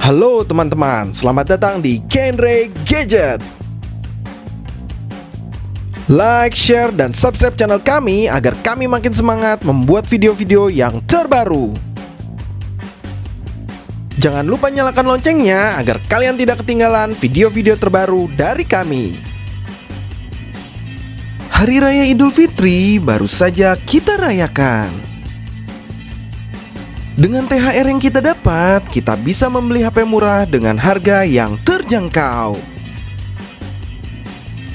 Halo teman-teman, selamat datang di Genre Gadget. Like, share, dan subscribe channel kami agar kami makin semangat membuat video-video yang terbaru. Jangan lupa nyalakan loncengnya agar kalian tidak ketinggalan video-video terbaru dari kami. Hari Raya Idul Fitri baru saja kita rayakan. Dengan THR yang kita dapat, kita bisa membeli HP murah dengan harga yang terjangkau.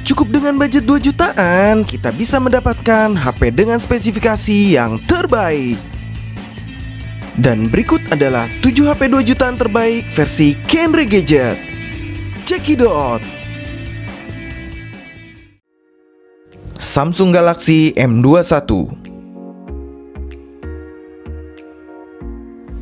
Cukup dengan budget 2 jutaan, kita bisa mendapatkan HP dengan spesifikasi yang terbaik. Dan berikut adalah 7 HP 2 jutaan terbaik versi Genre Gadget. Cekidot. Samsung Galaxy M21.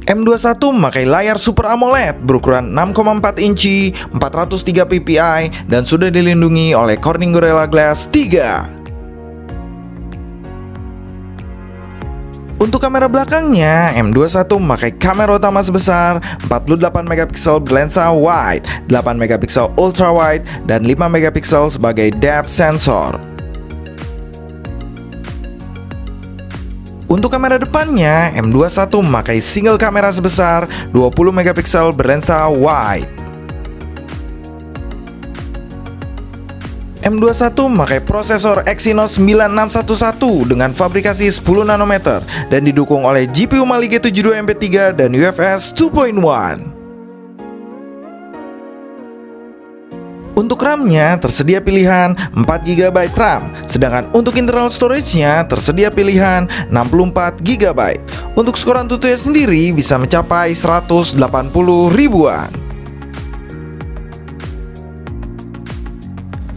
M21 memakai layar Super AMOLED berukuran 6,4 inci, 403 ppi, dan sudah dilindungi oleh Corning Gorilla Glass 3. Untuk kamera belakangnya, M21 memakai kamera utama sebesar 48 megapiksel berlensa wide, 8 megapiksel ultra wide, dan 5 megapiksel sebagai depth sensor. Untuk kamera depannya, M21 memakai single kamera sebesar 20 megapiksel berlensa wide. M21 memakai prosesor Exynos 9611 dengan fabrikasi 10 nanometer dan didukung oleh GPU Mali G72 MP3 dan UFS 2.1. Untuk RAM-nya tersedia pilihan 4GB RAM, sedangkan untuk internal storage-nya tersedia pilihan 64 GB. Untuk skor AnTuTu sendiri bisa mencapai 180 ribuan.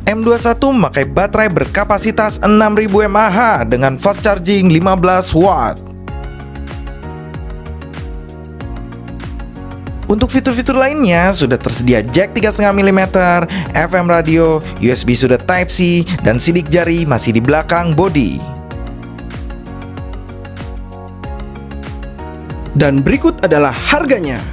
M21 memakai baterai berkapasitas 6000 mAh dengan fast charging 15 watt. Untuk fitur-fitur lainnya sudah tersedia jack 3,5 mm, FM radio, USB sudah Type-C, dan sidik jari masih di belakang bodi. Dan berikut adalah harganya.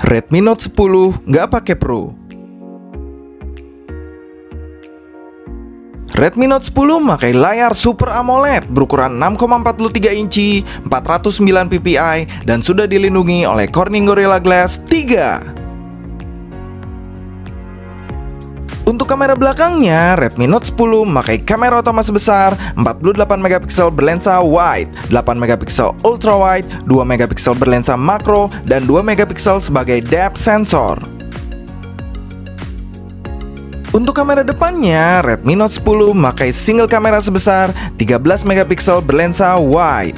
Redmi Note 10 nggak pakai Pro. Redmi Note 10 memakai layar Super AMOLED berukuran 6,43 inci, 409 ppi, dan sudah dilindungi oleh Corning Gorilla Glass 3. Untuk kamera belakangnya, Redmi Note 10 memakai kamera utama sebesar 48 megapiksel berlensa wide, 8 megapiksel ultra wide, 2 megapiksel berlensa makro, dan 2 megapiksel sebagai depth sensor. Untuk kamera depannya, Redmi Note 10 memakai single kamera sebesar 13 megapiksel berlensa wide.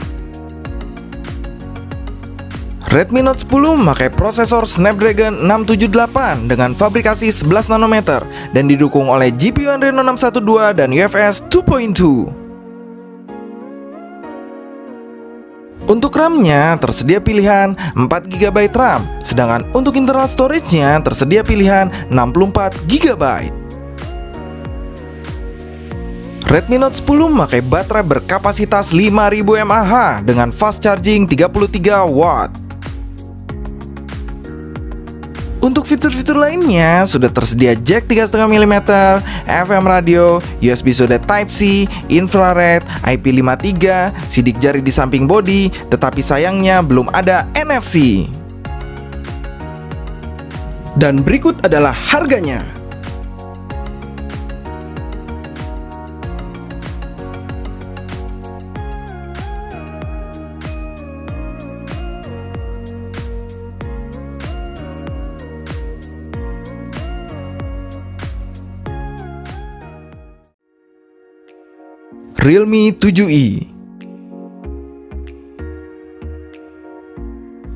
Redmi Note 10 memakai prosesor Snapdragon 678 dengan fabrikasi 11 nanometer dan didukung oleh GPU Adreno 612 dan UFS 2.2. Untuk RAM-nya tersedia pilihan 4GB RAM, sedangkan untuk internal storage-nya tersedia pilihan 64 GB. Redmi Note 10 memakai baterai berkapasitas 5000 mAh dengan fast charging 33 watt. Untuk fitur-fitur lainnya sudah tersedia jack 3,5 mm, FM radio, USB sudah Type-C, infrared, IP53, sidik jari di samping bodi, tetapi sayangnya belum ada NFC. Dan berikut adalah harganya. Realme 7i.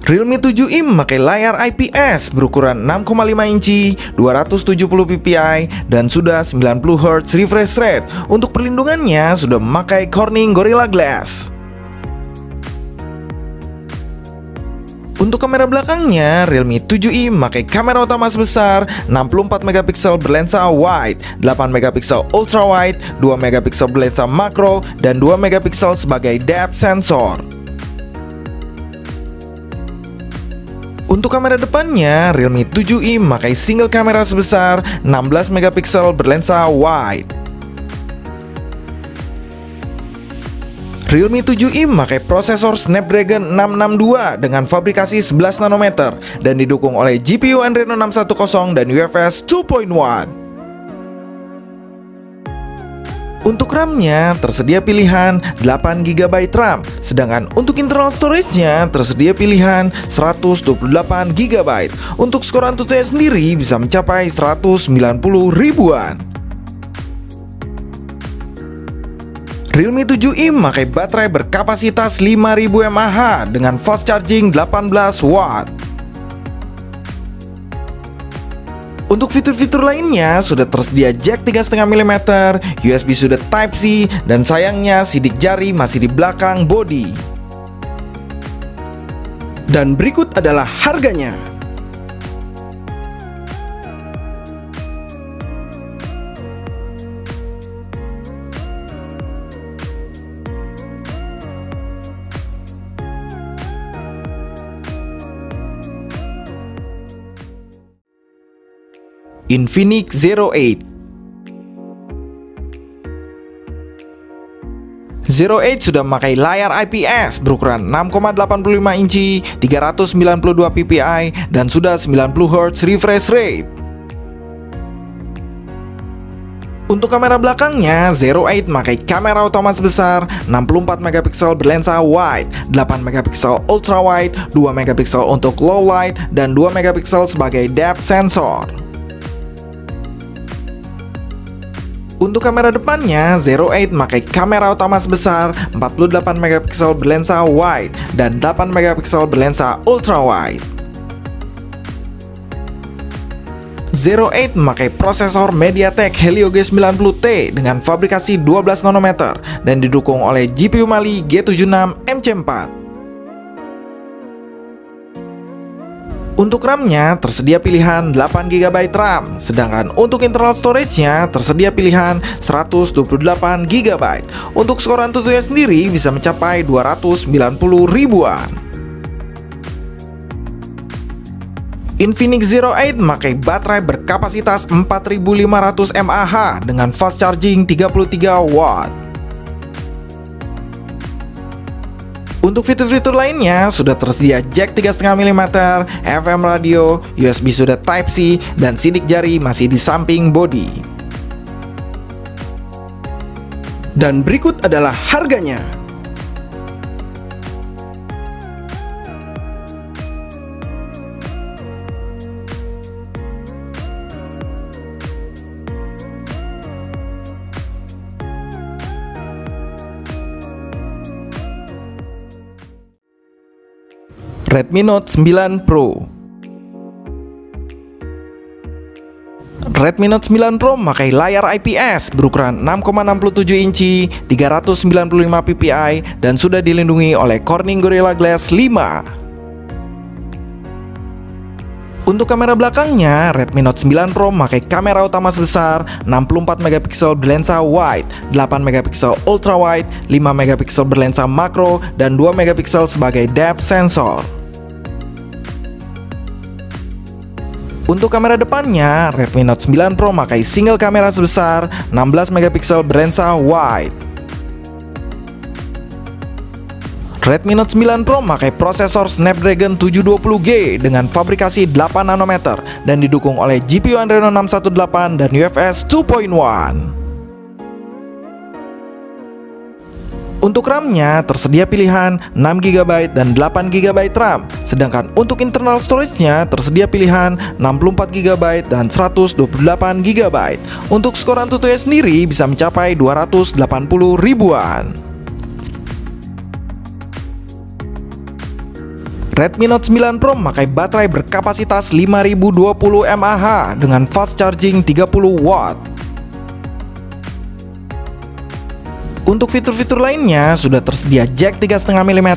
Realme 7i memakai layar IPS berukuran 6,5 inci, 270 ppi, dan sudah 90 Hz refresh rate. Untuk perlindungannya sudah memakai Corning Gorilla Glass. Untuk kamera belakangnya, Realme 7i memakai kamera utama sebesar 64 megapiksel berlensa wide, 8 megapiksel ultra wide, 2 megapiksel berlensa makro, dan 2 megapiksel sebagai depth sensor. Untuk kamera depannya, Realme 7i memakai single kamera sebesar 16 megapiksel berlensa wide. Realme 7i memakai prosesor Snapdragon 662 dengan fabrikasi 11 nanometer dan didukung oleh GPU Adreno 610 dan UFS 2.1. Untuk RAM-nya tersedia pilihan 8GB RAM, sedangkan untuk internal storage-nya tersedia pilihan 128GB. Untuk skor AnTuTu sendiri bisa mencapai 190 ribuan. Realme 7i memakai baterai berkapasitas 5000 mAh dengan fast charging 18 watt. Untuk fitur-fitur lainnya sudah tersedia jack 3,5 mm, USB sudah Type-C, dan sayangnya sidik jari masih di belakang bodi. Dan berikut adalah harganya. Infinix Zero 8. Zero 8 sudah memakai layar IPS berukuran 6,85 inci, 392 ppi, dan sudah 90 Hz refresh rate. Untuk kamera belakangnya, Zero 8 memakai kamera utama sebesar 64 megapiksel berlensa wide, 8 megapiksel ultra wide, 2 megapiksel untuk low light, dan 2 megapiksel sebagai depth sensor. Untuk kamera depannya, Zero 8 memakai kamera utama sebesar 48 megapiksel berlensa wide dan 8 megapiksel berlensa ultra wide. Zero 8 memakai prosesor MediaTek Helio G90T dengan fabrikasi 12 nanometer dan didukung oleh GPU Mali G76 MC4. Untuk RAM-nya tersedia pilihan 8GB RAM, sedangkan untuk internal storage-nya tersedia pilihan 128GB. Untuk skor AnTuTu sendiri bisa mencapai 290 ribuan. Infinix Zero 8 memakai baterai berkapasitas 4500 mAh dengan fast charging 33 watt. Untuk fitur-fitur lainnya sudah tersedia jack 3,5 mm, FM radio, USB sudah Type-C, dan sidik jari masih di samping bodi. Dan berikut adalah harganya. Redmi Note 9 Pro. Redmi Note 9 Pro memakai layar IPS berukuran 6,67 inci, 395 ppi, dan sudah dilindungi oleh Corning Gorilla Glass 5. Untuk kamera belakangnya, Redmi Note 9 Pro memakai kamera utama sebesar 64 megapiksel berlensa wide, 8 megapiksel ultra wide, 5 megapiksel berlensa makro, dan 2 megapiksel sebagai depth sensor. Untuk kamera depannya, Redmi Note 9 Pro memakai single kamera sebesar 16 megapiksel berlensa wide. Redmi Note 9 Pro memakai prosesor Snapdragon 720G dengan fabrikasi 8 nanometer dan didukung oleh GPU Adreno 618 dan UFS 2.1. Untuk RAM-nya tersedia pilihan 6GB dan 8GB RAM, sedangkan untuk internal storage-nya tersedia pilihan 64GB dan 128GB. Untuk skor AnTuTu sendiri bisa mencapai 280 ribuan. Redmi Note 9 Pro memakai baterai berkapasitas 5020 mAh dengan fast charging 30 watt. Untuk fitur-fitur lainnya sudah tersedia jack 3,5 mm,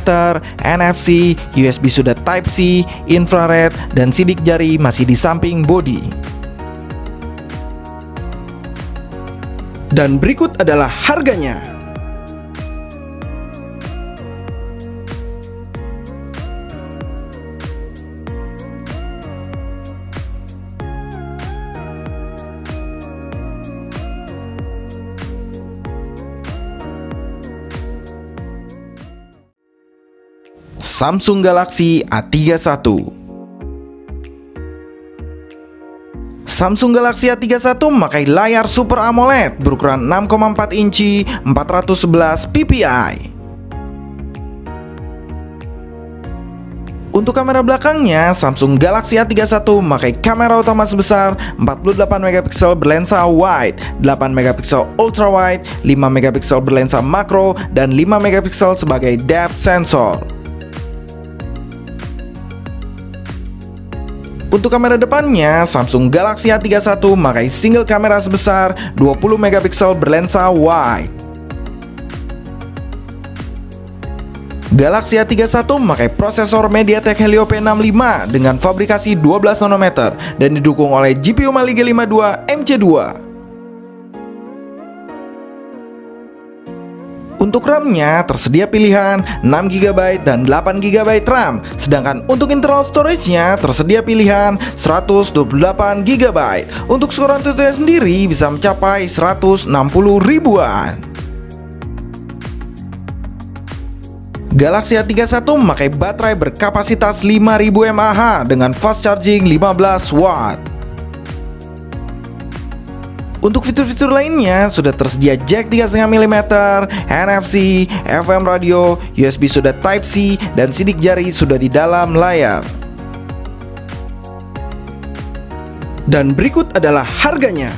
NFC, USB sudah Type-C, infrared, dan sidik jari masih di samping bodi. Dan berikut adalah harganya. Samsung Galaxy A31. Samsung Galaxy A31 memakai layar Super AMOLED berukuran 6,4 inci 411 ppi. Untuk kamera belakangnya, Samsung Galaxy A31 memakai kamera utama sebesar 48 megapiksel berlensa wide, 8 megapiksel ultra wide, 5 megapiksel berlensa makro, dan 5 megapiksel sebagai depth sensor. Untuk kamera depannya, Samsung Galaxy A31 memakai single kamera sebesar 20 megapiksel berlensa wide. Galaxy A31 memakai prosesor MediaTek Helio P65 dengan fabrikasi 12 nanometer dan didukung oleh GPU Mali G52 MC2. Untuk RAM-nya tersedia pilihan 6GB dan 8GB RAM, sedangkan untuk internal storage-nya tersedia pilihan 128GB. Untuk skor AnTuTu sendiri bisa mencapai 160 ribuan. Galaxy A31 memakai baterai berkapasitas 5000 mAh dengan fast charging 15 watt. Untuk fitur-fitur lainnya sudah tersedia jack 3,5 mm, NFC, FM radio, USB sudah Type-C, dan sidik jari sudah di dalam layar. Dan berikut adalah harganya.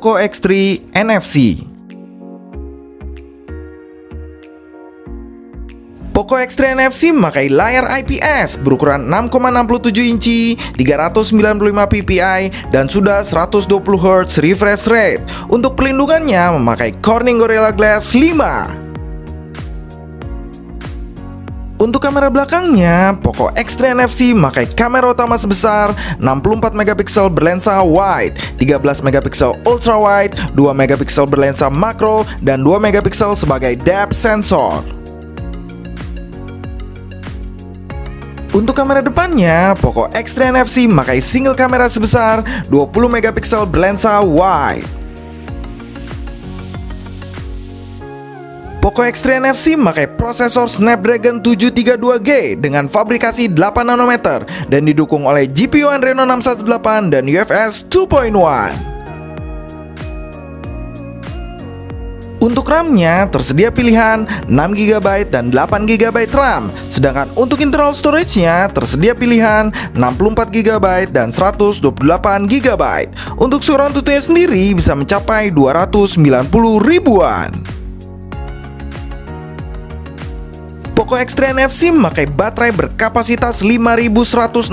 Poco X3 NFC. Poco X3 NFC memakai layar IPS berukuran 6,67 inci 395 ppi dan sudah 120 Hz refresh rate. Untuk perlindungannya memakai Corning Gorilla Glass 5. Untuk kamera belakangnya, Poco X3 NFC memakai kamera utama sebesar 64 megapiksel berlensa wide, 13 megapiksel ultra wide, 2 megapiksel berlensa makro, dan 2 megapiksel sebagai depth sensor. Untuk kamera depannya, Poco X3 NFC memakai single kamera sebesar 20 megapiksel berlensa wide. Poco X3 NFC memakai prosesor Snapdragon 732G dengan fabrikasi 8 nanometer dan didukung oleh GPU Adreno 618 dan UFS 2.1. Untuk RAM-nya tersedia pilihan 6GB dan 8GB RAM, sedangkan untuk internal storage-nya tersedia pilihan 64GB dan 128GB. Untuk skor AnTuTu sendiri bisa mencapai 290 ribuan. Poco X3 NFC memakai baterai berkapasitas 5160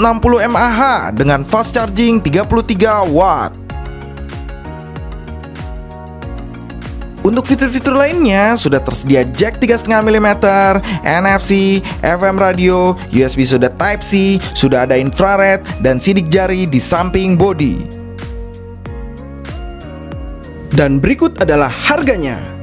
mAh dengan fast charging 33 watt. Untuk fitur-fitur lainnya sudah tersedia jack 3,5 mm, NFC, FM radio, USB sudah Type-C, sudah ada infrared, dan sidik jari di samping bodi. Dan berikut adalah harganya.